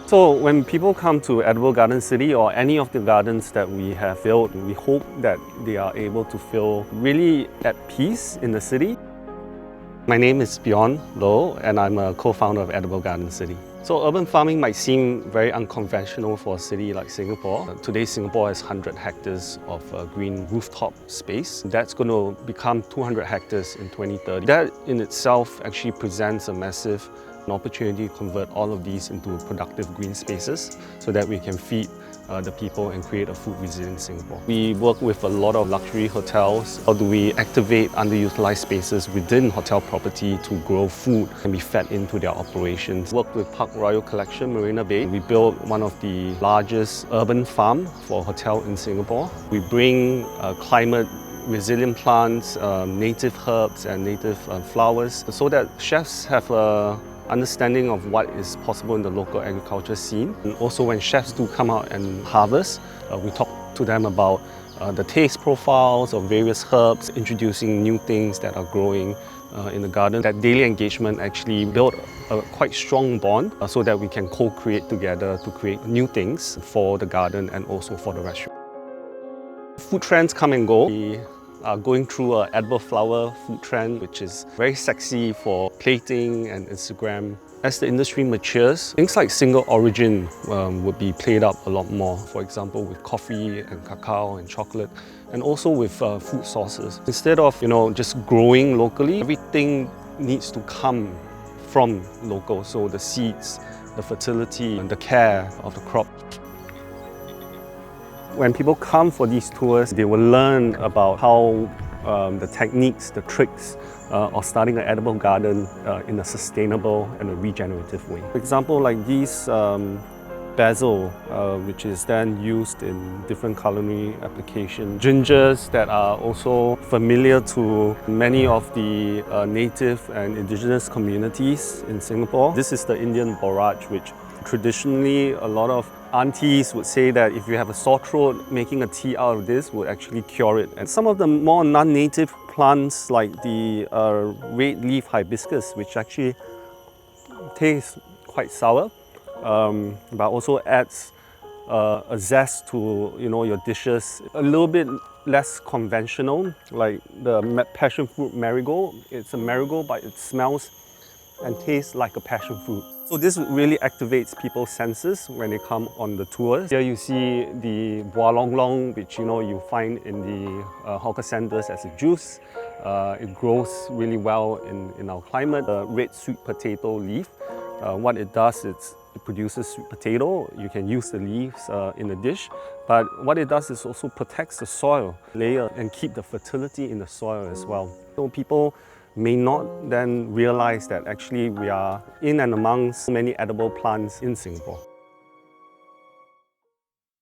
So when people come to Edible Garden City or any of the gardens that we have built, we hope that they are able to feel really at peace in the city. My name is Bjorn Loh and I'm a co-founder of Edible Garden City. So urban farming might seem very unconventional for a city like Singapore. Today Singapore has 100 hectares of green rooftop space. That's going to become 200 hectares in 2030. That in itself actually presents a massive opportunity to convert all of these into productive green spaces so that we can feed the people and create a food resilient Singapore. We work with a lot of luxury hotels. How do we activate underutilized spaces within hotel property to grow food and be fed into their operations? Work with PARKROYAL Collection Marina Bay. We built one of the largest urban farm for a hotel in Singapore. We bring climate resilient plants, native herbs and native flowers so that chefs have a understanding of what is possible in the local agriculture scene. And also when chefs do come out and harvest, we talk to them about the taste profiles of various herbs, introducing new things that are growing in the garden. That daily engagement actually built a quite strong bond so that we can co-create together to create new things for the garden and also for the restaurant. Food trends come and go. We are going through an edible flower food trend, which is very sexy for plating and Instagram. As the industry matures, things like single origin would be played up a lot more. For example, with coffee and cacao and chocolate, and also with food sources. Instead of just growing locally, everything needs to come from local. So the seeds, the fertility, and the care of the crop. When people come for these tours, they will learn about how the techniques, the tricks of starting an edible garden in a sustainable and a regenerative way. For example, like these basil, which is then used in different culinary applications. Gingers that are also familiar to many of the native and indigenous communities in Singapore. This is the Indian borage, which traditionally a lot of aunties would say that if you have a sore throat, making a tea out of this would actually cure it. And some of the more non-native plants like the red leaf hibiscus, which actually tastes quite sour, but also adds a zest to your dishes. A little bit less conventional, like the passion fruit marigold. It's a marigold, but it smells and tastes like a passion fruit. So this really activates people's senses when they come on the tours. Here you see the bois long long, which you find in the hawker centres as a juice. It grows really well in our climate. The red sweet potato leaf, what it does is it produces sweet potato. You can use the leaves in a dish, but what it does is also protects the soil layer and keep the fertility in the soil as well. So people may not then realize that actually we are in and amongst many edible plants in Singapore.